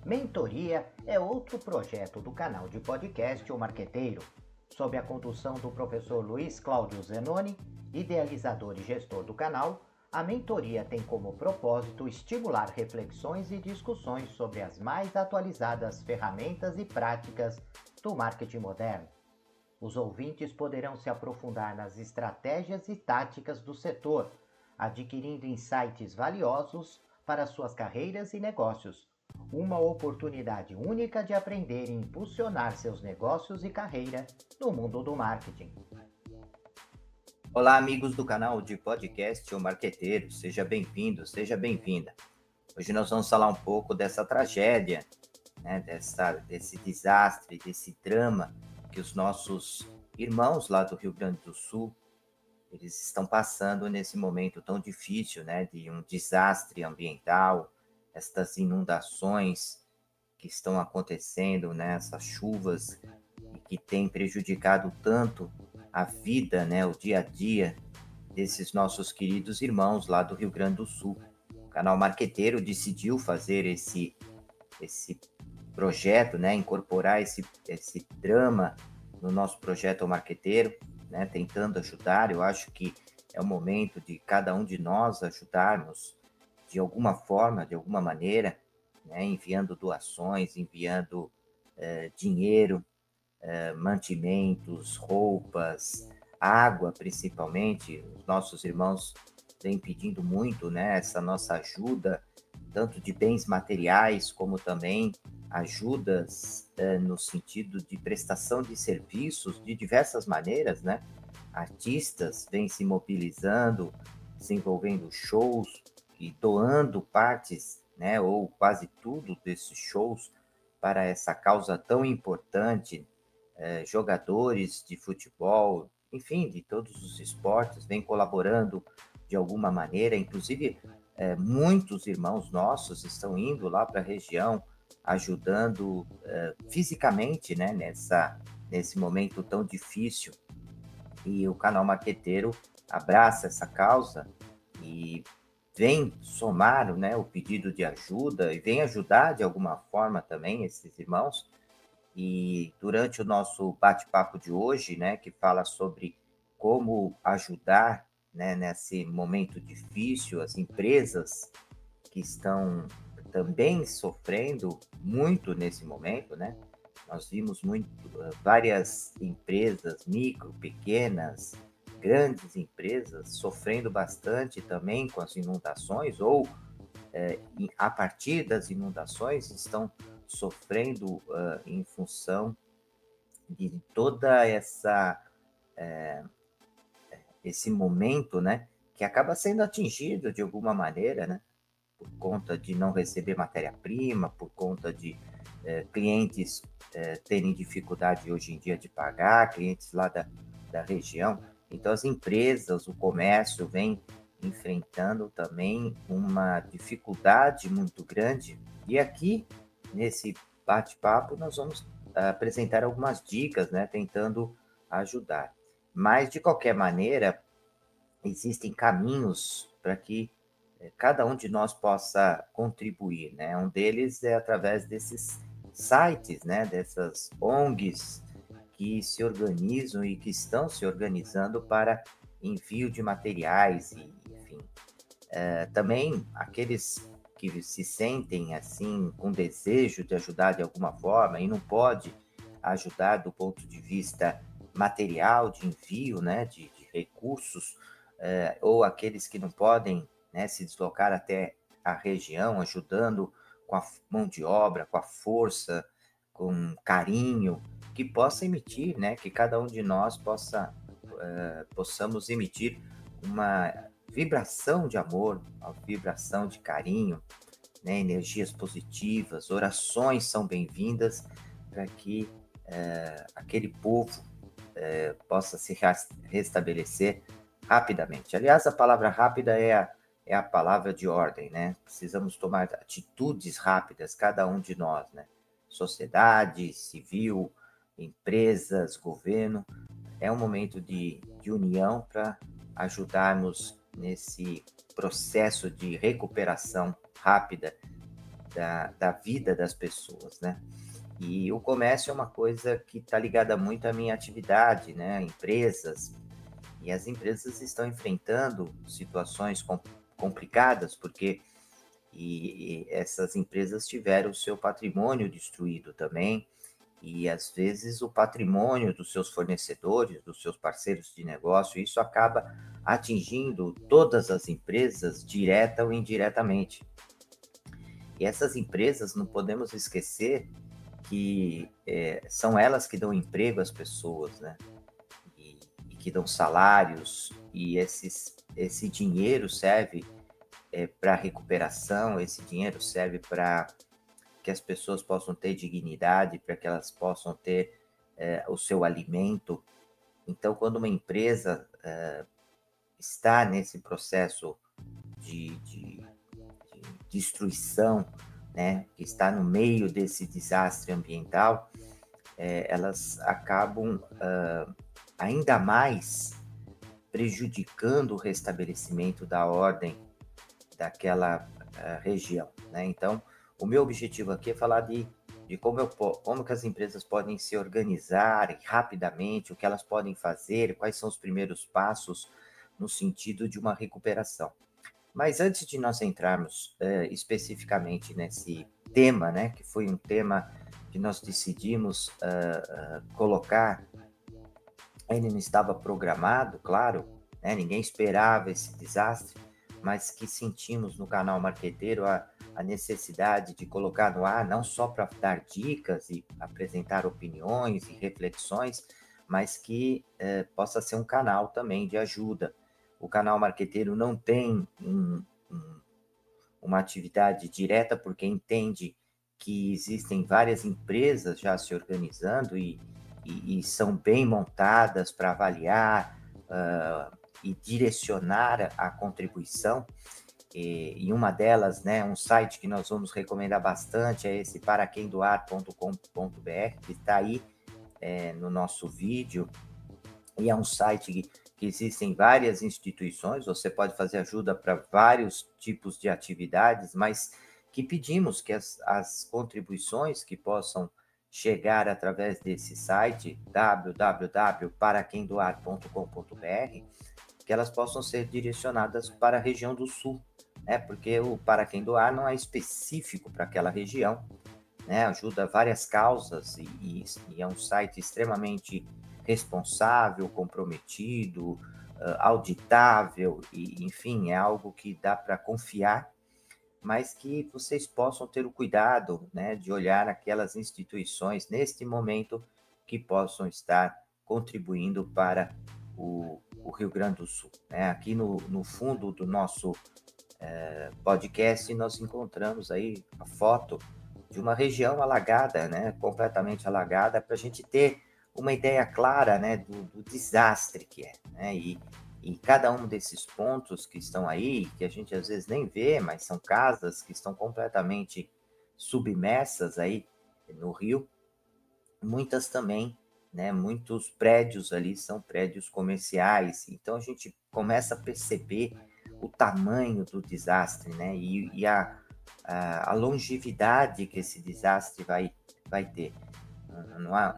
Mentoria é outro projeto do canal de podcast O Marqueteiro, sob a condução do professor Luiz Cláudio Zenoni, idealizador e gestor do canal. A mentoria tem como propósito estimular reflexões e discussões sobre as mais atualizadas ferramentas e práticas do marketing moderno. Os ouvintes poderão se aprofundar nas estratégias e táticas do setor, adquirindo insights valiosos para suas carreiras e negócios. Uma oportunidade única de aprender e impulsionar seus negócios e carreira no mundo do marketing. Olá, amigos do canal de podcast O Marqueteiro, seja bem-vindo, seja bem-vinda. Hoje nós vamos falar um pouco dessa tragédia, né, desse desastre, desse drama que os nossos irmãos lá do Rio Grande do Sul, eles estão passando nesse momento tão difícil, né, de um desastre ambiental, estas inundações que estão acontecendo, né, essas chuvas que têm prejudicado tanto a vida, né, o dia a dia desses nossos queridos irmãos lá do Rio Grande do Sul. O canal Marqueteiro decidiu fazer esse projeto, né, incorporar esse drama no nosso projeto Marqueteiro, né, tentando ajudar. Eu acho que é o momento de cada um de nós ajudarmos de alguma forma, de alguma maneira, né, enviando doações, enviando dinheiro, mantimentos, roupas, água, principalmente. Os nossos irmãos vêm pedindo muito, né, essa nossa ajuda, tanto de bens materiais, como também ajudas no sentido de prestação de serviços de diversas maneiras, né? Artistas vêm se mobilizando, desenvolvendo shows e doando partes, né, ou quase tudo desses shows para essa causa tão importante. Jogadores de futebol, enfim, de todos os esportes, vêm colaborando de alguma maneira. Inclusive, muitos irmãos nossos estão indo lá para a região, ajudando fisicamente, né, nesse momento tão difícil. E o canal Marqueteiro abraça essa causa e vem somar, né, o pedido de ajuda e vem ajudar de alguma forma também esses irmãos. E durante o nosso bate-papo de hoje, né, que fala sobre como ajudar, né, nesse momento difícil, as empresas que estão também sofrendo muito nesse momento, né? Nós vimos várias empresas, micro, pequenas, grandes empresas, sofrendo bastante também com as inundações, ou a partir das inundações estão sofrendo em função de toda esse momento, né, que acaba sendo atingido de alguma maneira, né, por conta de não receber matéria-prima, por conta de clientes terem dificuldade hoje em dia de pagar, clientes lá da região. Então, as empresas, o comércio vem enfrentando também uma dificuldade muito grande. E aqui, nesse bate-papo, nós vamos apresentar algumas dicas, né, tentando ajudar. Mas, de qualquer maneira, existem caminhos para que cada um de nós possa contribuir, né? Um deles é através desses sites, né? Dessas ONGs que se organizam e que estão se organizando para envio de materiais e, enfim. Também aqueles que se sentem assim com desejo de ajudar de alguma forma e não pode ajudar do ponto de vista material, de envio, né? De recursos, ou aqueles que não podem, né, se deslocar até a região, ajudando com a mão de obra, com a força, com carinho, que possa emitir, né, que cada um de nós possamos emitir uma vibração de amor, uma vibração de carinho, né, energias positivas, orações são bem-vindas para que aquele povo possa se restabelecer rapidamente. Aliás, a palavra rápida é a palavra de ordem, né? Precisamos tomar atitudes rápidas, cada um de nós, né? Sociedade, civil, empresas, governo. É um momento de união para ajudarmos nesse processo de recuperação rápida da vida das pessoas, né? E o comércio é uma coisa que está ligada muito à minha atividade, né? Empresas, e as empresas estão enfrentando situações complicadas, porque essas empresas tiveram o seu patrimônio destruído também, e às vezes o patrimônio dos seus fornecedores, dos seus parceiros de negócio, isso acaba atingindo todas as empresas, direta ou indiretamente. E essas empresas, não podemos esquecer que são elas que dão emprego às pessoas, né? E que dão salários, e esse dinheiro serve para recuperação, esse dinheiro serve para que as pessoas possam ter dignidade, para que elas possam ter o seu alimento. Então, quando uma empresa está nesse processo de destruição, né, que está no meio desse desastre ambiental, elas acabam ainda mais prejudicando o restabelecimento da ordem daquela região, né? Então, o meu objetivo aqui é falar de como que as empresas podem se organizar rapidamente, o que elas podem fazer, quais são os primeiros passos no sentido de uma recuperação. Mas antes de nós entrarmos especificamente nesse tema, né, que foi um tema que nós decidimos colocar, ele não estava programado, claro, né, ninguém esperava esse desastre, mas que sentimos no canal Marqueteiro a necessidade de colocar no ar, não só para dar dicas e apresentar opiniões e reflexões, mas que possa ser um canal também de ajuda. O canal Marqueteiro não tem uma atividade direta, porque entende que existem várias empresas já se organizando e são bem montadas para avaliar e direcionar a contribuição. E uma delas, né, um site que nós vamos recomendar bastante é esse paraquemdoar.com.br, que está aí no nosso vídeo, e é um site que existem várias instituições, você pode fazer ajuda para vários tipos de atividades, mas que pedimos que as contribuições que possam chegar através desse site, www.paraquemdoar.com.br, que elas possam ser direcionadas para a região do Sul, né? Porque o Para Quem Doar não é específico para aquela região, né? Ajuda várias causas e é um site extremamente responsável, comprometido, auditável, e enfim, é algo que dá para confiar, mas que vocês possam ter o cuidado, né, de olhar aquelas instituições neste momento que possam estar contribuindo para o Rio Grande do Sul, né? Aqui no fundo do nosso podcast nós encontramos aí a foto de uma região alagada, né, completamente alagada, para a gente ter uma ideia clara, né, do desastre que é, né? E cada um desses pontos que estão aí, que a gente às vezes nem vê, mas são casas que estão completamente submersas aí no rio, muitas também, né, muitos prédios ali são prédios comerciais, então a gente começa a perceber o tamanho do desastre, né, e a longevidade que esse desastre vai ter.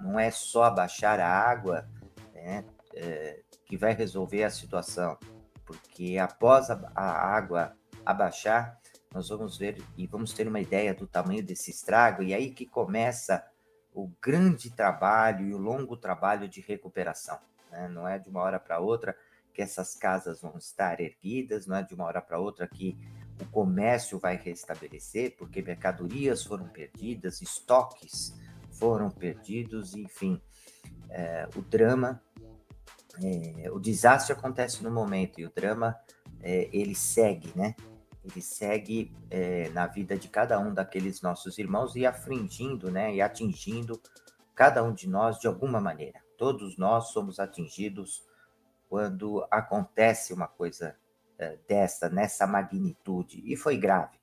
Não é só abaixar a água, né, que vai resolver a situação, porque após a água abaixar, nós vamos ver e vamos ter uma ideia do tamanho desse estrago, e aí que começa o grande trabalho e o longo trabalho de recuperação, né? Não é de uma hora para outra que essas casas vão estar erguidas, não é de uma hora para outra que o comércio vai restabelecer, porque mercadorias foram perdidas, estoques foram perdidos, enfim, o drama, o desastre acontece no momento e o drama ele segue, né? Ele segue na vida de cada um daqueles nossos irmãos e afligindo, né? E atingindo cada um de nós de alguma maneira. Todos nós somos atingidos quando acontece uma coisa nessa magnitude, e foi grave,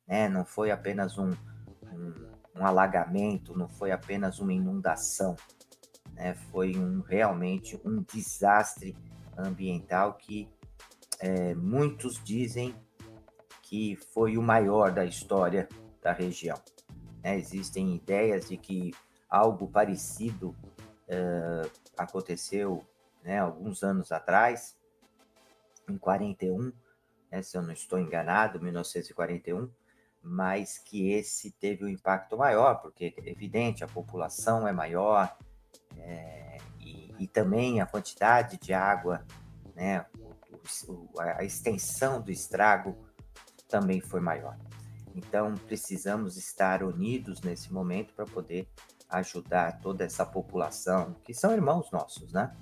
né? Não foi apenas um alagamento, não foi apenas uma inundação, né? Foi realmente um desastre ambiental que muitos dizem que foi o maior da história da região. Né? Existem ideias de que algo parecido aconteceu, né, alguns anos atrás, em 41, né, se eu não estou enganado, 1941, mas que esse teve um impacto maior, porque é evidente, a população é maior, e também a quantidade de água, né, a extensão do estrago também foi maior. Então, precisamos estar unidos nesse momento para poder ajudar toda essa população, que são irmãos nossos, né?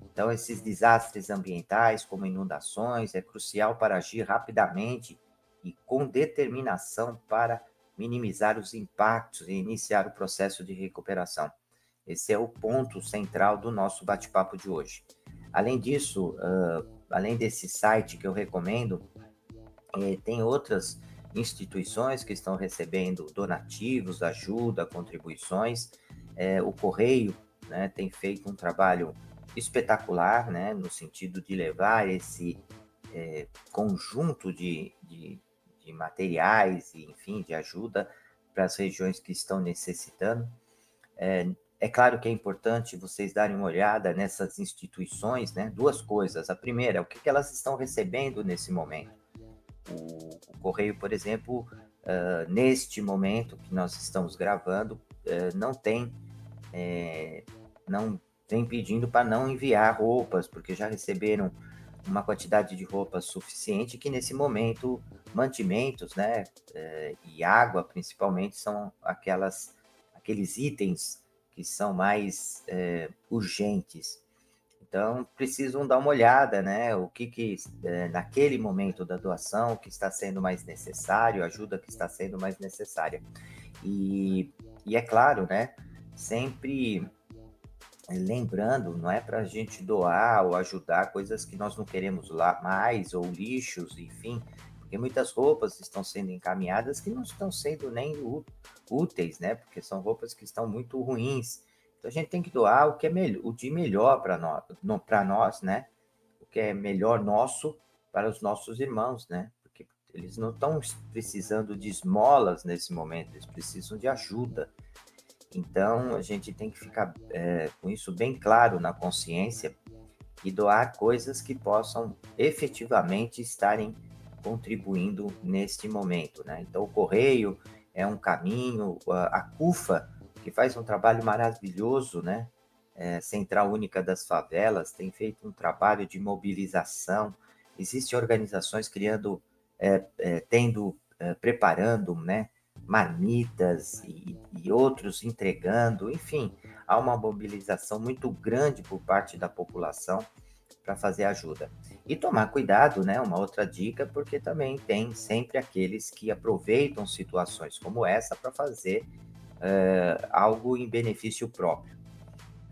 Então, esses desastres ambientais, como inundações, é crucial para agir rapidamente e com determinação para minimizar os impactos e iniciar o processo de recuperação. Esse é o ponto central do nosso bate-papo de hoje. Além disso, além desse site que eu recomendo, tem outras instituições que estão recebendo donativos, ajuda, contribuições. O Correio, né, tem feito um trabalho espetacular, né, no sentido de levar esse conjunto de materiais, e, enfim, de ajuda para as regiões que estão necessitando. É claro que é importante vocês darem uma olhada nessas instituições, né? Duas coisas. A primeira, o que elas estão recebendo nesse momento. O Correio, por exemplo, neste momento que nós estamos gravando, não vem pedindo para não enviar roupas, porque já receberam uma quantidade de roupas suficiente, que nesse momento mantimentos, né, e água principalmente são aqueles itens que são mais urgentes. Então, precisam dar uma olhada, né, o que naquele momento da doação, o que está sendo mais necessário, a ajuda que está sendo mais necessária. E é claro, né, sempre lembrando, não é para a gente doar ou ajudar coisas que nós não queremos lá mais, ou lixos, enfim, porque muitas roupas estão sendo encaminhadas que não estão sendo nem úteis, né? Porque são roupas que estão muito ruins. Então a gente tem que doar o que é o de melhor para nós, né? O que é melhor nosso para os nossos irmãos, né? Porque eles não estão precisando de esmolas nesse momento, eles precisam de ajuda. Então, a gente tem que ficar com isso bem claro na consciência e doar coisas que possam efetivamente estarem contribuindo neste momento, né? Então, o Correio é um caminho, a CUFA, que faz um trabalho maravilhoso, né? Central Única das Favelas, tem feito um trabalho de mobilização. Existem organizações preparando, né, marmitas e outros entregando, enfim, há uma mobilização muito grande por parte da população para fazer ajuda. E tomar cuidado, né, uma outra dica, porque também tem sempre aqueles que aproveitam situações como essa para fazer algo em benefício próprio.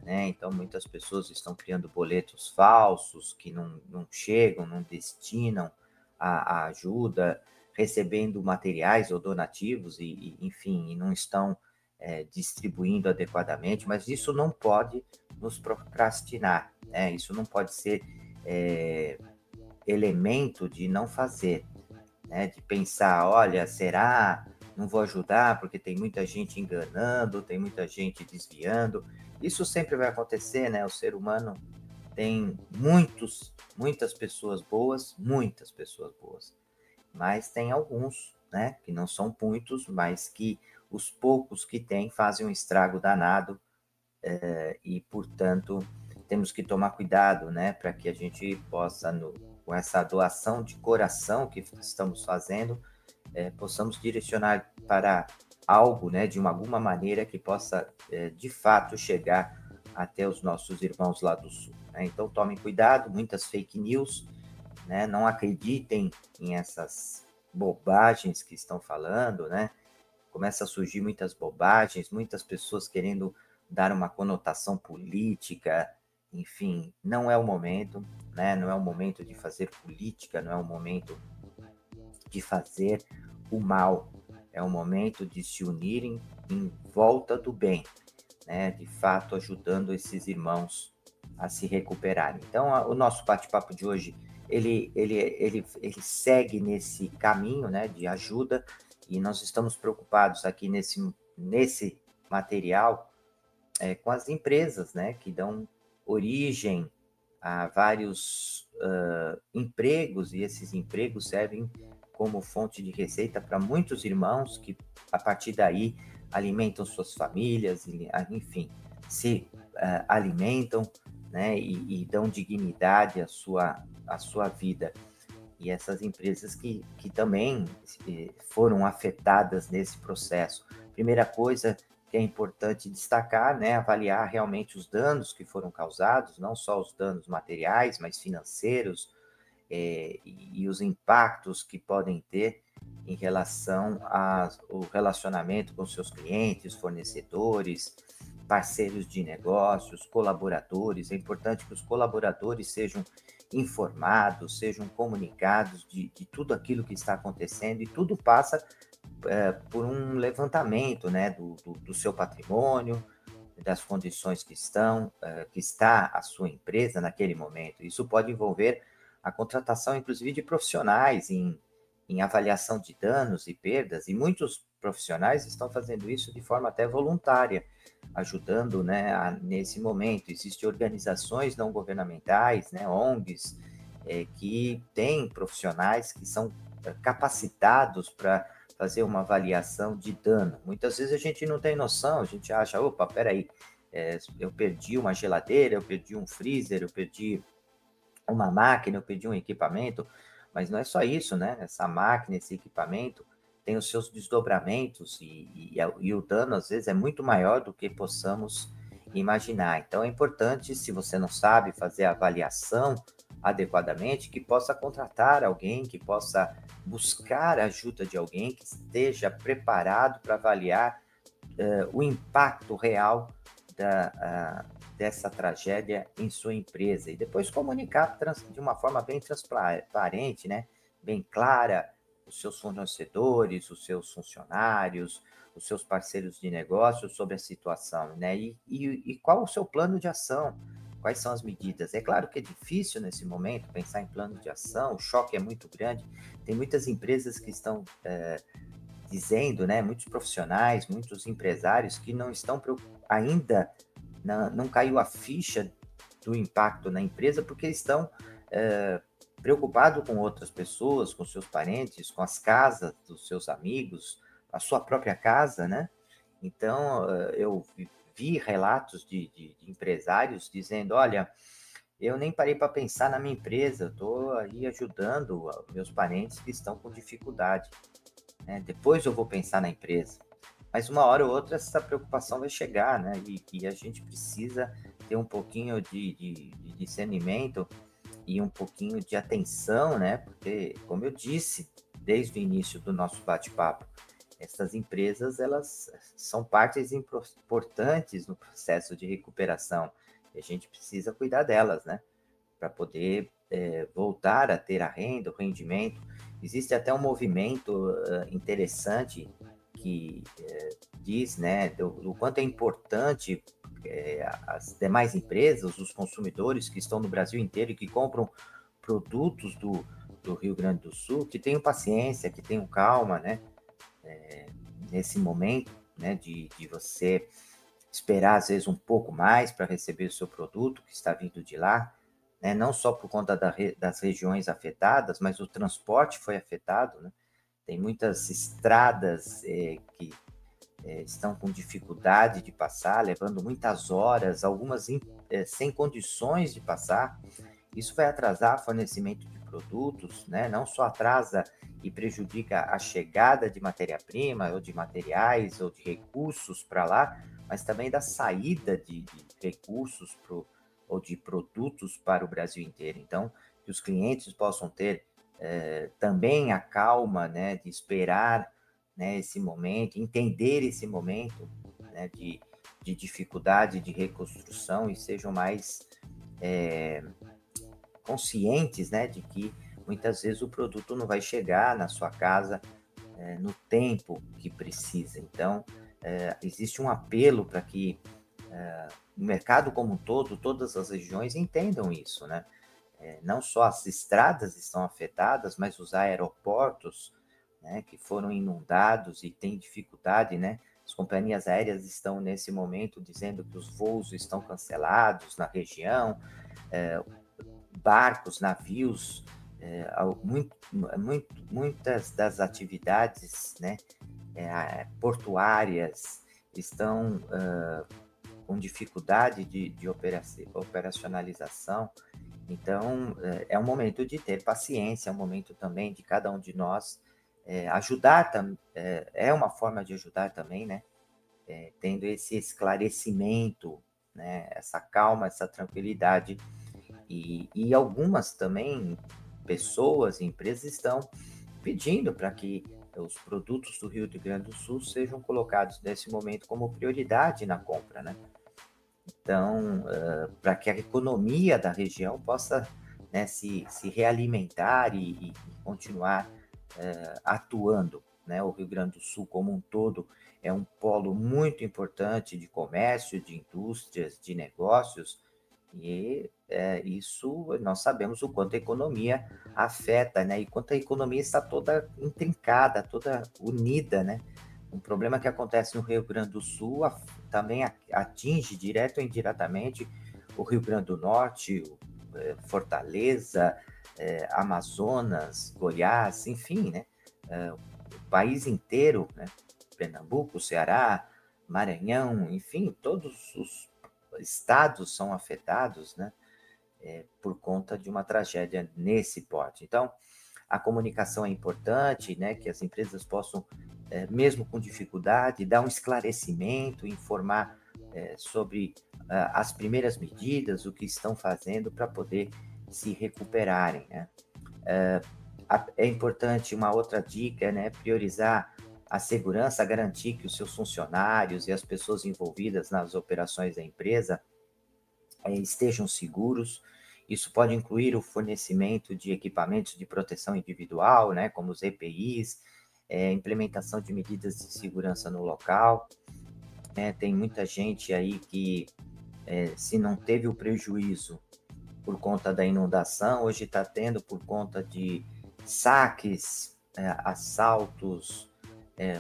Né? Então, muitas pessoas estão criando boletos falsos que não chegam, não destinam a ajuda, recebendo materiais ou donativos enfim, não estão distribuindo adequadamente, mas isso não pode nos procrastinar, né? Isso não pode ser elemento de não fazer, né? De pensar, olha, será? Não vou ajudar porque tem muita gente enganando, tem muita gente desviando. Isso sempre vai acontecer, né? O ser humano tem muitas pessoas boas, mas tem alguns, né, que não são muitos, mas que os poucos que tem fazem um estrago danado, e, portanto, temos que tomar cuidado, né, para que a gente possa, com essa doação de coração que estamos fazendo, possamos direcionar para algo, né, de alguma maneira que possa, de fato, chegar até os nossos irmãos lá do Sul. Né? Então, tomem cuidado, muitas fake news, né? Não acreditem em essas bobagens que estão falando, né? Começa a surgir muitas bobagens, muitas pessoas querendo dar uma conotação política, enfim, não é o momento, né? Não é o momento de fazer política, não é o momento de fazer o mal, é o momento de se unirem em volta do bem, né? De fato, ajudando esses irmãos a se recuperarem. Então, o nosso bate-papo de hoje, ele segue nesse caminho, né, de ajuda, E nós estamos preocupados aqui nesse material com as empresas, né, que dão origem a vários empregos, e esses empregos servem como fonte de receita para muitos irmãos que, a partir daí, alimentam suas famílias, enfim, se alimentam, né, e dão dignidade à sua vida. E essas empresas que também foram afetadas nesse processo. Primeira coisa que é importante destacar, né, avaliar realmente os danos que foram causados, não só os danos materiais, mas financeiros, e os impactos que podem ter em relação ao relacionamento com seus clientes, fornecedores, parceiros de negócios, colaboradores. É importante que os colaboradores sejam informados, sejam comunicados de tudo aquilo que está acontecendo, e tudo passa por um levantamento, né, do seu patrimônio, das condições que está a sua empresa naquele momento. Isso pode envolver a contratação, inclusive, de profissionais em avaliação de danos e perdas, e muitos profissionais estão fazendo isso de forma até voluntária, ajudando, né, nesse momento. Existem organizações não governamentais, né, ONGs, que têm profissionais que são capacitados para fazer uma avaliação de dano. Muitas vezes a gente não tem noção, a gente acha, opa, peraí, eu perdi uma geladeira, eu perdi um freezer, eu perdi uma máquina, eu perdi um equipamento, mas não é só isso, né? Essa máquina, esse equipamento tem os seus desdobramentos, e o dano, às vezes, é muito maior do que possamos imaginar. Então, é importante, se você não sabe fazer a avaliação adequadamente, que possa contratar alguém, que possa buscar a ajuda de alguém que esteja preparado para avaliar o impacto real dessa tragédia em sua empresa, e depois comunicar de uma forma bem transparente, né? Bem clara, os seus fornecedores, os seus funcionários, os seus parceiros de negócio sobre a situação, né? E qual o seu plano de ação? Quais são as medidas? É claro que é difícil nesse momento pensar em plano de ação, o choque é muito grande. Tem muitas empresas que estão dizendo, né, muitos profissionais, muitos empresários que não estão ainda, não caiu a ficha do impacto na empresa, porque estão preocupados com outras pessoas, com seus parentes, com as casas dos seus amigos, a sua própria casa, né? Então, eu vi relatos de empresários dizendo, olha, eu nem parei para pensar na minha empresa, estou aí ajudando meus parentes que estão com dificuldade, né? Depois eu vou pensar na empresa. Mas uma hora ou outra essa preocupação vai chegar, né? E a gente precisa ter um pouquinho de discernimento e um pouquinho de atenção, né? Porque, como eu disse desde o início do nosso bate-papo, essas empresas, elas são partes importantes no processo de recuperação, e a gente precisa cuidar delas, né? Para poder voltar a ter a renda, o rendimento. Existe até um movimento interessante que diz, né, do quanto é importante as demais empresas, os consumidores que estão no Brasil inteiro e que compram produtos do Rio Grande do Sul, que tenham paciência, que tenham calma, né, nesse momento, né, de você esperar, às vezes, um pouco mais para receber o seu produto que está vindo de lá, né, não só por conta das regiões afetadas, mas o transporte foi afetado, né? Tem muitas estradas que estão com dificuldade de passar, levando muitas horas, algumas sem condições de passar. Isso vai atrasar o fornecimento de produtos, né? Não só atrasa e prejudica a chegada de matéria-prima, ou de materiais, ou de recursos para lá, mas também da saída de recursos ou de produtos para o Brasil inteiro. Então, que os clientes possam ter também a calma, né, de esperar, né, esse momento, entender esse momento, né, de dificuldade de reconstrução, e sejam mais conscientes, né, de que muitas vezes o produto não vai chegar na sua casa no tempo que precisa. Então, existe um apelo para que o mercado como um todo, todas as regiões entendam isso, né? Não só as estradas estão afetadas, mas os aeroportos, né, que foram inundados e têm dificuldade, né? As companhias aéreas estão, nesse momento, dizendo que os voos estão cancelados na região, barcos, navios, muitas das atividades, né, portuárias estão com dificuldade de operacionalização. Então, é um momento de ter paciência, é um momento também de cada um de nós ajudar, é uma forma de ajudar também, né? Tendo esse esclarecimento, né? Essa calma, essa tranquilidade. E algumas também pessoas, empresas estão pedindo para que os produtos do Rio Grande do Sul sejam colocados nesse momento como prioridade na compra, né? Então, para que a economia da região possa, né, se realimentar e continuar atuando, né? O Rio Grande do Sul, como um todo, é um polo muito importante de comércio, de indústrias, de negócios, e isso nós sabemos o quanto a economia afeta, né? E quanto a economia está toda intrincada, toda unida, né? Um problema que acontece no Rio Grande do Sul também atinge direto ou indiretamente o Rio Grande do Norte, Fortaleza, Amazonas, Goiás, enfim, né? O país inteiro, né? Pernambuco, Ceará, Maranhão, enfim, todos os estados são afetados, né? Por conta de uma tragédia nesse porte. Então, a comunicação é importante, né? Que as empresas possam, mesmo com dificuldade, dar um esclarecimento, informar sobre as primeiras medidas, o que estão fazendo para poder se recuperarem, né? É importante, uma outra dica, né? Priorizar a segurança, garantir que os seus funcionários e as pessoas envolvidas nas operações da empresa estejam seguros. Isso pode incluir o fornecimento de equipamentos de proteção individual, né, como os EPIs, implementação de medidas de segurança no local. Tem muita gente aí que, se não teve o prejuízo por conta da inundação, hoje está tendo por conta de saques, assaltos,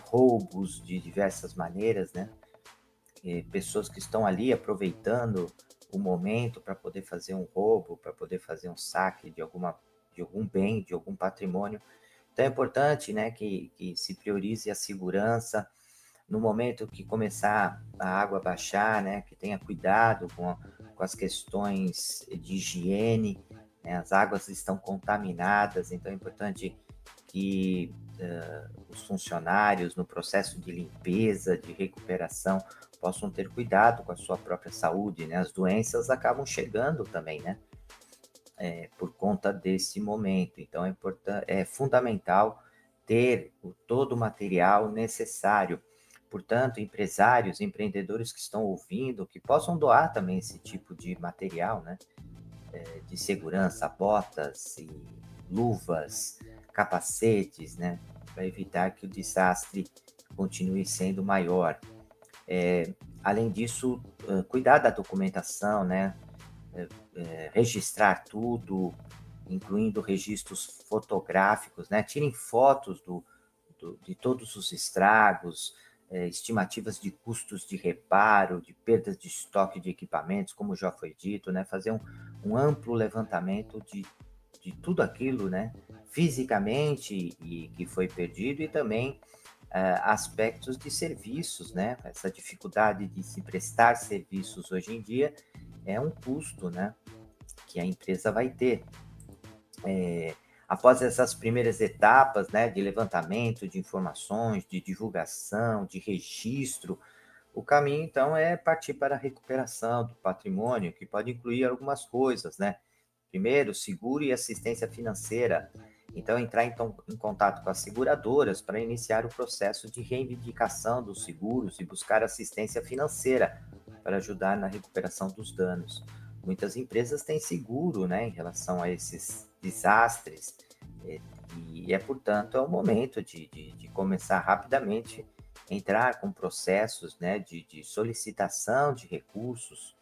roubos de diversas maneiras, né? Pessoas que estão ali aproveitando o momento para poder fazer um roubo, para poder fazer um saque de algum bem, de algum patrimônio. Então é importante, né, que se priorize a segurança no momento que começar a água baixar, né, que tenha cuidado com as questões de higiene, né, as águas estão contaminadas, então é importante que os funcionários no processo de limpeza, de recuperação, possam ter cuidado com a sua própria saúde, né? As doenças acabam chegando também, né? Por conta desse momento. Então, é fundamental ter todo o material necessário. Portanto, empresários, empreendedores que estão ouvindo, que possam doar também esse tipo de material, né? De segurança, botas e luvas, capacetes, né? Para evitar que o desastre continue sendo maior. Além disso, cuidar da documentação, né? Registrar tudo, incluindo registros fotográficos, né? Tirem fotos de todos os estragos, estimativas de custos de reparo, de perdas de estoque de equipamentos, como já foi dito, né? Fazer um amplo levantamento de tudo aquilo, né? Fisicamente e que foi perdido, e também aspectos de serviços, né? Essa dificuldade de se prestar serviços hoje em dia é um custo, né? Que a empresa vai ter. Após essas primeiras etapas, né? De levantamento de informações, de divulgação, de registro, o caminho, então, é partir para a recuperação do patrimônio, que pode incluir algumas coisas, né? Primeiro, seguro e assistência financeira. Então, entrar em contato com as seguradoras para iniciar o processo de reivindicação dos seguros e buscar assistência financeira para ajudar na recuperação dos danos. Muitas empresas têm seguro, né, em relação a esses desastres, portanto, é o momento de começar rapidamente a entrar com processos, né, de solicitação de recursos.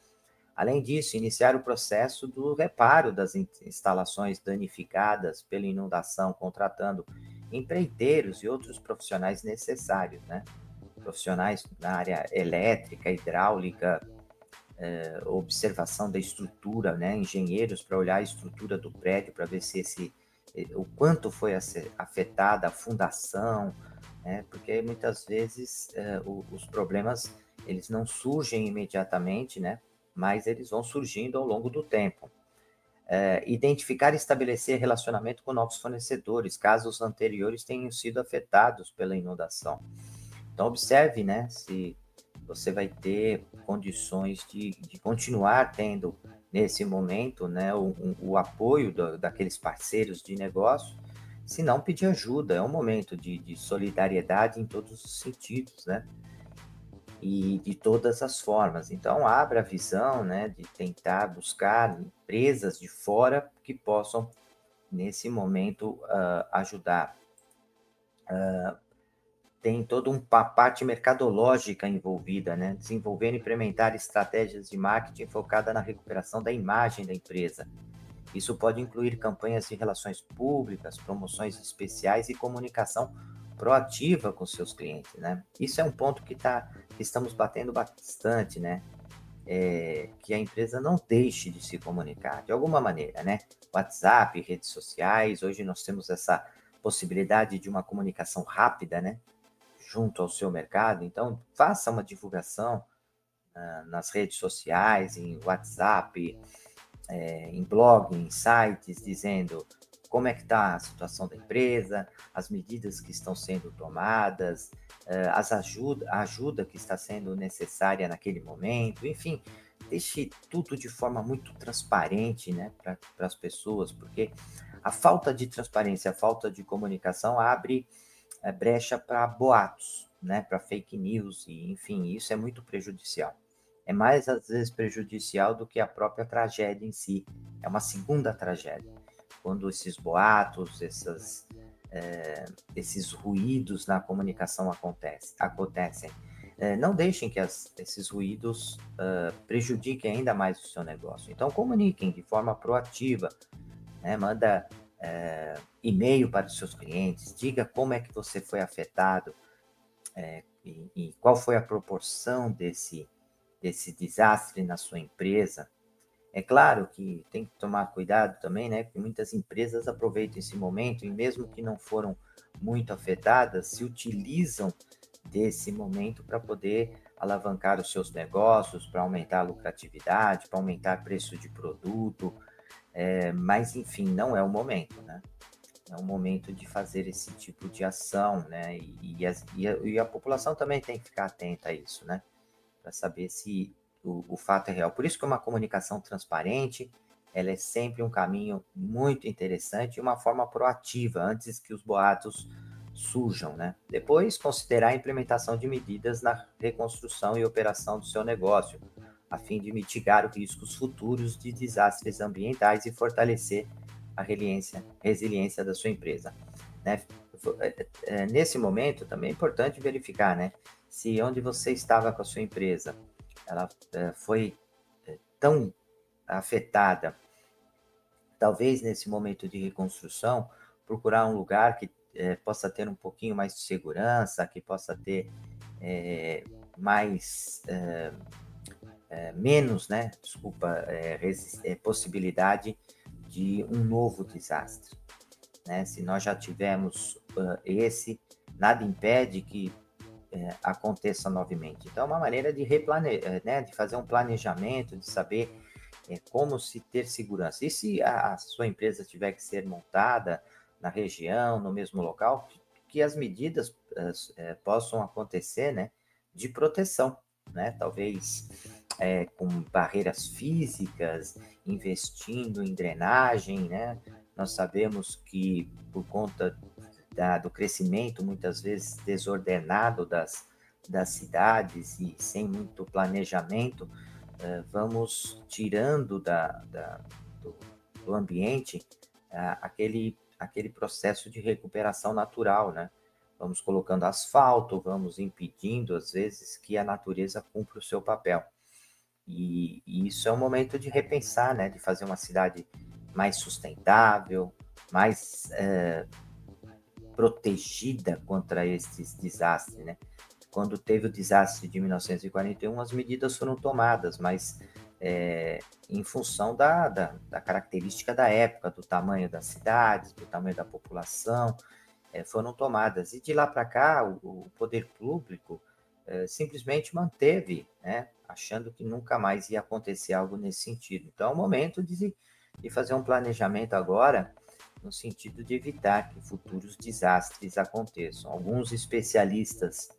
Além disso, iniciar o processo do reparo das instalações danificadas pela inundação, contratando empreiteiros e outros profissionais necessários, né? Profissionais na área elétrica, hidráulica, observação da estrutura, né? Engenheiros para olhar a estrutura do prédio para ver se o quanto foi afetada a fundação, né? Porque muitas vezes os problemas eles não surgem imediatamente, né? Mas eles vão surgindo ao longo do tempo. Identificar e estabelecer relacionamento com novos fornecedores, caso os anteriores tenham sido afetados pela inundação. Então, observe, né, se você vai ter condições de continuar tendo, nesse momento, né, o apoio daqueles parceiros de negócio, se não pedir ajuda. É um momento de solidariedade em todos os sentidos, né? E de todas as formas. Então, abra a visão, né, de tentar buscar empresas de fora que possam, nesse momento, ajudar. Tem toda uma parte mercadológica envolvida, né? Desenvolver e implementar estratégias de marketing focada na recuperação da imagem da empresa. Isso pode incluir campanhas de relações públicas, promoções especiais e comunicação proativa com seus clientes, né? Isso é um ponto que estamos batendo bastante, né? Que a empresa não deixe de se comunicar, de alguma maneira, né? WhatsApp, redes sociais, hoje nós temos essa possibilidade de uma comunicação rápida, né? Junto ao seu mercado, então faça uma divulgação nas redes sociais, em WhatsApp, em blog, em sites, dizendo como é que está a situação da empresa, as medidas que estão sendo tomadas, a ajuda que está sendo necessária naquele momento, enfim, deixe tudo de forma muito transparente, né, para as pessoas, porque a falta de transparência, a falta de comunicação abre brecha para boatos, né, para fake news, e enfim, isso é muito prejudicial. É mais, às vezes, prejudicial do que a própria tragédia em si. É uma segunda tragédia. Quando esses boatos, esses ruídos na comunicação acontecem. Não deixem que esses ruídos prejudiquem ainda mais o seu negócio. Então, comuniquem de forma proativa, né? Manda e-mail para os seus clientes, diga como é que você foi afetado e qual foi a proporção desse desastre na sua empresa. É claro que tem que tomar cuidado também, né? Porque muitas empresas aproveitam esse momento e mesmo que não foram muito afetadas, se utilizam desse momento para poder alavancar os seus negócios, para aumentar a lucratividade, para aumentar o preço de produto, mas enfim, não é o momento, né? É o momento de fazer esse tipo de ação, né? E a população também tem que ficar atenta a isso, né? Para saber se o fato é real. Por isso que uma comunicação transparente, ela é sempre um caminho muito interessante e uma forma proativa, antes que os boatos surjam, né? Depois, considerar a implementação de medidas na reconstrução e operação do seu negócio, a fim de mitigar os riscos futuros de desastres ambientais e fortalecer a resiliência da sua empresa, né? Nesse momento, também é importante verificar, né? Se onde você estava com a sua empresa, ela foi tão afetada, talvez nesse momento de reconstrução, procurar um lugar que possa ter um pouquinho mais de segurança, que possa ter menos, né? Desculpa, possibilidade de um novo desastre, né? Se nós já tivemos nada impede que aconteça novamente. Então, é uma maneira de né, de fazer um planejamento, de saber como se ter segurança. E se a sua empresa tiver que ser montada na região, no mesmo local, que as medidas possam acontecer, né, de proteção, né? Talvez com barreiras físicas, investindo em drenagem, né? Nós sabemos que por conta do crescimento, muitas vezes desordenado das cidades e sem muito planejamento, vamos tirando do ambiente aquele processo de recuperação natural, né? Vamos colocando asfalto, vamos impedindo, às vezes, que a natureza cumpra o seu papel. E isso é um momento de repensar, né? De fazer uma cidade mais sustentável, mais protegida contra esses desastres, né? Quando teve o desastre de 1941, as medidas foram tomadas, mas em função da característica da época, do tamanho das cidades, do tamanho da população, foram tomadas. E de lá para cá, o poder público simplesmente manteve, né, achando que nunca mais ia acontecer algo nesse sentido. Então, é o momento de fazer um planejamento agora, no sentido de evitar que futuros desastres aconteçam. Alguns especialistas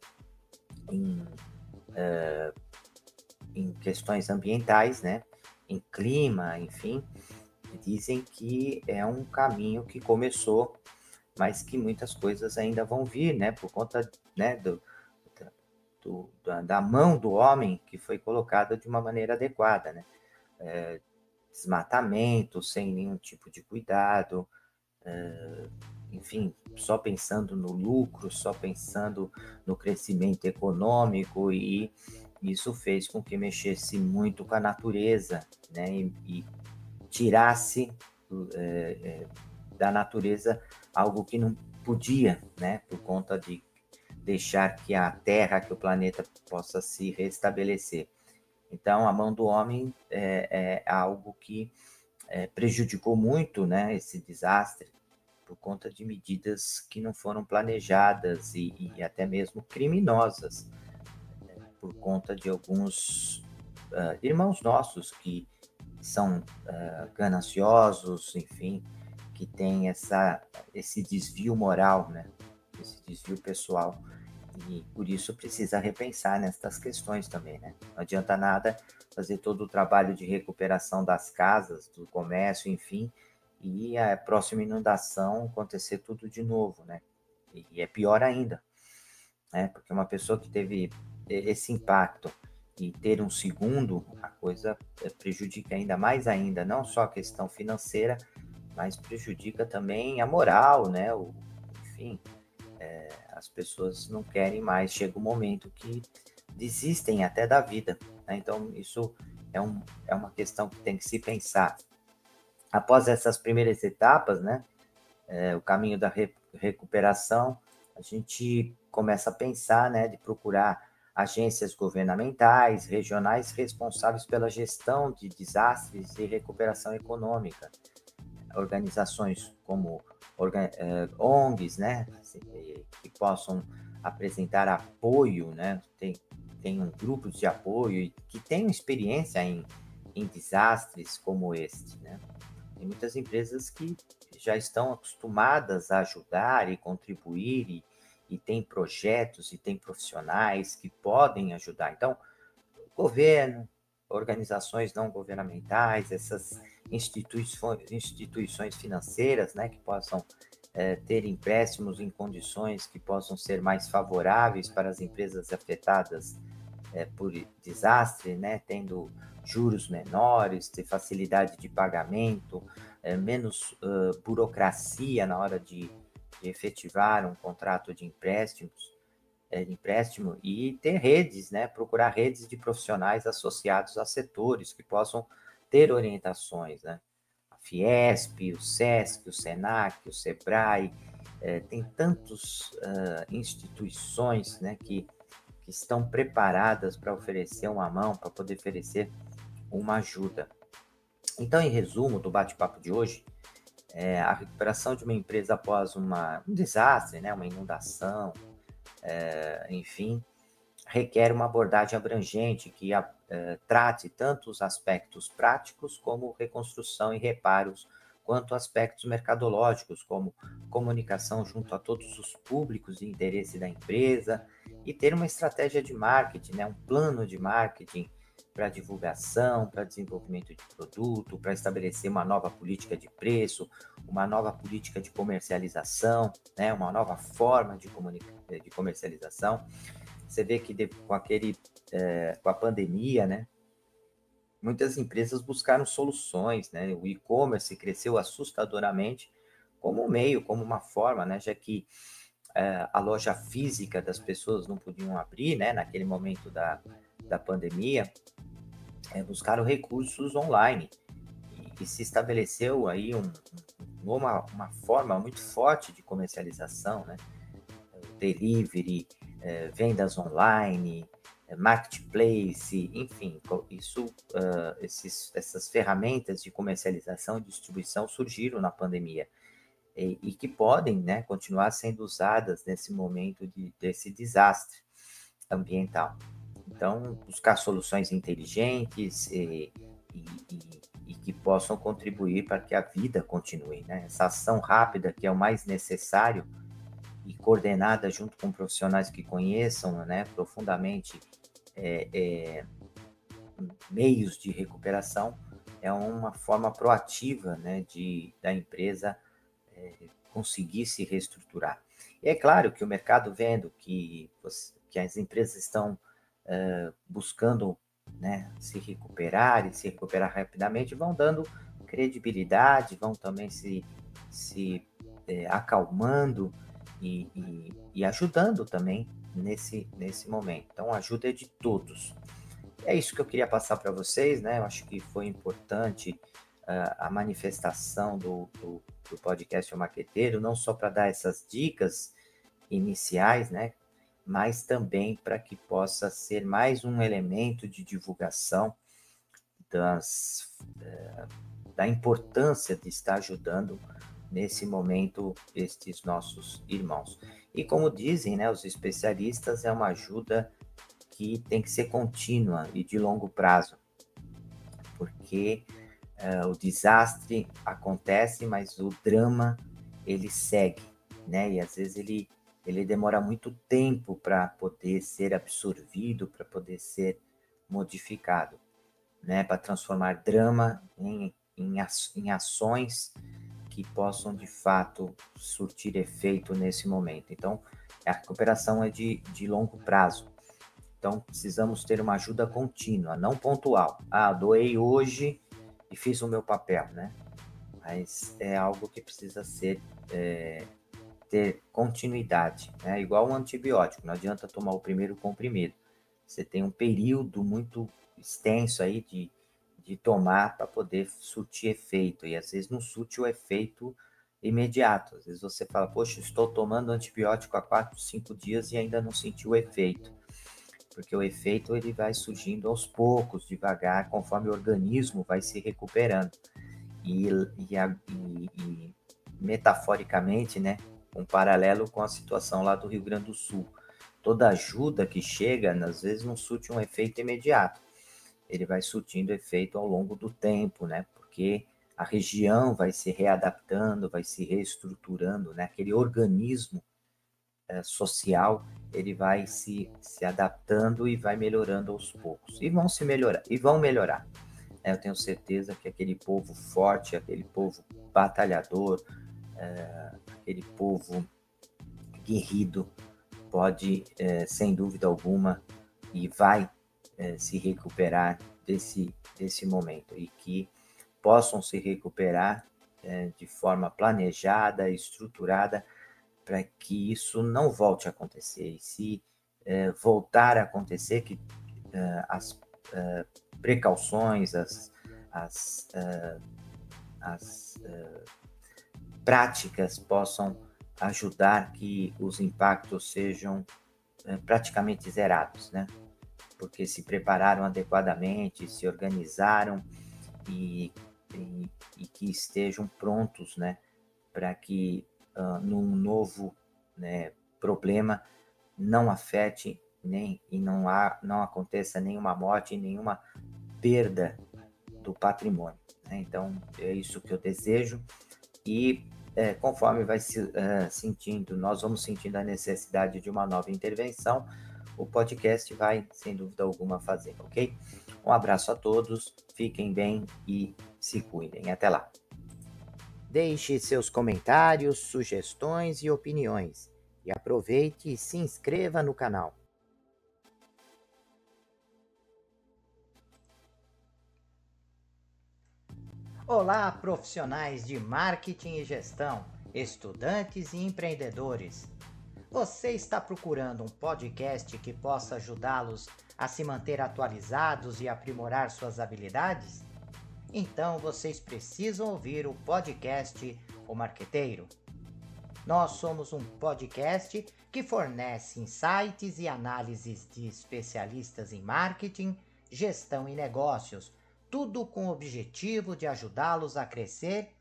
em questões ambientais, né, em clima, enfim, dizem que é um caminho que começou, mas que muitas coisas ainda vão vir, né, por conta, né, da mão do homem que foi colocada de uma maneira adequada, né? Desmatamento sem nenhum tipo de cuidado, enfim, só pensando no lucro, só pensando no crescimento econômico, e isso fez com que mexesse muito com a natureza, né? E tirasse da natureza algo que não podia, né? Por conta de deixar que a Terra, que o planeta possa se restabelecer. Então, a mão do homem é algo que prejudicou muito, né, esse desastre, por conta de medidas que não foram planejadas e até mesmo criminosas, por conta de alguns irmãos nossos que são gananciosos, enfim, que têm esse desvio moral, né, esse desvio pessoal. E por isso precisa repensar nessas questões também, né? Não adianta nada fazer todo o trabalho de recuperação das casas, do comércio, enfim, e a próxima inundação acontecer tudo de novo, né? E é pior ainda, né? Porque uma pessoa que teve esse impacto e ter um segundo, a coisa prejudica ainda mais ainda, não só a questão financeira, mas prejudica também a moral, né? Enfim, as pessoas não querem mais, chega um momento que desistem até da vida, né? Então, isso é uma questão que tem que se pensar. Após essas primeiras etapas, né, o caminho da recuperação, a gente começa a pensar, né, de procurar agências governamentais, regionais responsáveis pela gestão de desastres e recuperação econômica, organizações como ONGs, né, que possam apresentar apoio, né, tem grupos de apoio e que tenham experiência em desastres como este, né. Tem muitas empresas que já estão acostumadas a ajudar e contribuir e tem projetos e tem profissionais que podem ajudar. Então, governo, organizações não governamentais, essas instituições financeiras, né, que possam ter empréstimos em condições que possam ser mais favoráveis para as empresas afetadas por desastre, né, tendo juros menores, ter facilidade de pagamento, menos burocracia na hora de efetivar um contrato de empréstimo e ter redes, né, procurar redes de profissionais associados a setores que possam ter orientações, né? A Fiesp, o Sesc, o Senac, o Sebrae, tem tantas instituições, né, que estão preparadas para oferecer uma mão, para poder oferecer uma ajuda. Então, em resumo do bate-papo de hoje, a recuperação de uma empresa após um desastre, né, uma inundação, enfim, requer uma abordagem abrangente que trate tanto os aspectos práticos como reconstrução e reparos, quanto aspectos mercadológicos, como comunicação junto a todos os públicos de interesse da empresa e ter uma estratégia de marketing, né, um plano de marketing para divulgação, para desenvolvimento de produto, para estabelecer uma nova política de preço, uma nova política de comercialização, né, uma nova forma de comercialização. Você vê que com a pandemia, né, muitas empresas buscaram soluções, né? O e-commerce cresceu assustadoramente como um meio, como uma forma, né? Já que a loja física das pessoas não podiam abrir, né? Naquele momento da pandemia, buscaram recursos online e se estabeleceu aí um uma forma muito forte de comercialização, né? Delivery, vendas online, marketplace, enfim, essas ferramentas de comercialização e distribuição surgiram na pandemia e que podem, né, continuar sendo usadas nesse momento desse desastre ambiental. Então, buscar soluções inteligentes e que possam contribuir para que a vida continue, né? Essa ação rápida que é o mais necessário e coordenada junto com profissionais que conheçam, né, profundamente meios de recuperação, é uma forma proativa, né, da empresa conseguir se reestruturar. E é claro que o mercado vendo que as empresas estão buscando, né, se recuperar e se recuperar rapidamente, vão dando credibilidade, vão também se acalmando e ajudando também nesse momento. Então, a ajuda é de todos. É isso que eu queria passar para vocês, né? Eu acho que foi importante a manifestação do podcast O Marqueteiro, não só para dar essas dicas iniciais, né? Mas também para que possa ser mais um elemento de divulgação da importância de estar ajudando nesse momento estes nossos irmãos. E como dizem, né, os especialistas, é uma ajuda que tem que ser contínua e de longo prazo, porque o desastre acontece, mas o drama ele segue, né? E às vezes ele demora muito tempo para poder ser absorvido, para poder ser modificado, né? Para transformar drama em ações que possam, de fato, surtir efeito nesse momento. Então, a recuperação é de longo prazo. Então, precisamos ter uma ajuda contínua, não pontual. Doei hoje e fiz o meu papel, né? Mas é algo que precisa ter continuidade, né? Igual um antibiótico, não adianta tomar o primeiro comprimido. Você tem um período muito extenso aí de tomar para poder surtir efeito, e às vezes não surte o efeito imediato. Às vezes você fala, poxa, estou tomando antibiótico há 4, 5 dias e ainda não senti o efeito, porque o efeito ele vai surgindo aos poucos, devagar, conforme o organismo vai se recuperando. E metaforicamente, né, um paralelo com a situação lá do Rio Grande do Sul. Toda ajuda que chega, às vezes não surte um efeito imediato. Ele vai surtindo efeito ao longo do tempo, né? Porque a região vai se readaptando, vai se reestruturando, né? Aquele organismo social, ele vai se adaptando e vai melhorando aos poucos. E vão melhorar. Eu tenho certeza que aquele povo forte, aquele povo batalhador, aquele povo guerrido pode, sem dúvida alguma, e vai se recuperar desse momento, e que possam se recuperar de forma planejada, estruturada, para que isso não volte a acontecer. E se voltar a acontecer, que as precauções, as práticas possam ajudar que os impactos sejam praticamente zerados, né? Porque se prepararam adequadamente, se organizaram e que estejam prontos, né, para que num novo, né, problema não afete e não aconteça nenhuma morte, nenhuma perda do patrimônio, né? Então, é isso que eu desejo e conforme vai nós vamos sentindo a necessidade de uma nova intervenção, o podcast vai, sem dúvida alguma, fazer, ok? Um abraço a todos, fiquem bem e se cuidem. Até lá. Deixe seus comentários, sugestões e opiniões. E aproveite e se inscreva no canal. Olá, profissionais de marketing e gestão, estudantes e empreendedores. Você está procurando um podcast que possa ajudá-los a se manter atualizados e aprimorar suas habilidades? Então vocês precisam ouvir o podcast o marqueteiro? Nós somos um podcast que fornece insights e análises de especialistas em marketing, gestão e negócios, tudo com o objetivo de ajudá-los a crescer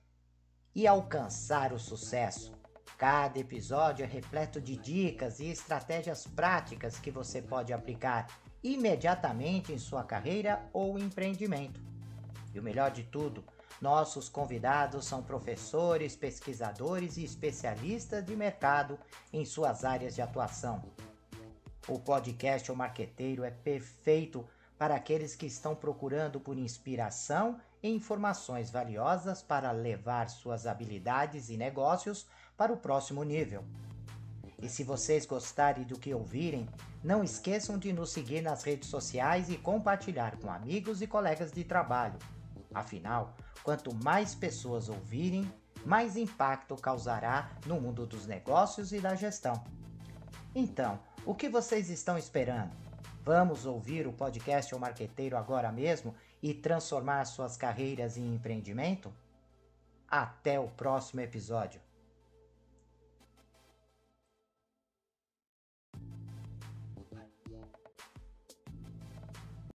e alcançar o sucesso. Cada episódio é repleto de dicas e estratégias práticas que você pode aplicar imediatamente em sua carreira ou empreendimento. E o melhor de tudo, nossos convidados são professores, pesquisadores e especialistas de mercado em suas áreas de atuação. O podcast O Marqueteiro é perfeito para aqueles que estão procurando por inspiração e informações valiosas para levar suas habilidades e negócios para o próximo nível. E se vocês gostarem do que ouvirem, não esqueçam de nos seguir nas redes sociais e compartilhar com amigos e colegas de trabalho. Afinal, quanto mais pessoas ouvirem, mais impacto causará no mundo dos negócios e da gestão. Então, o que vocês estão esperando? Vamos ouvir o podcast O Marqueteiro agora mesmo e transformar suas carreiras em empreendimento? Até o próximo episódio!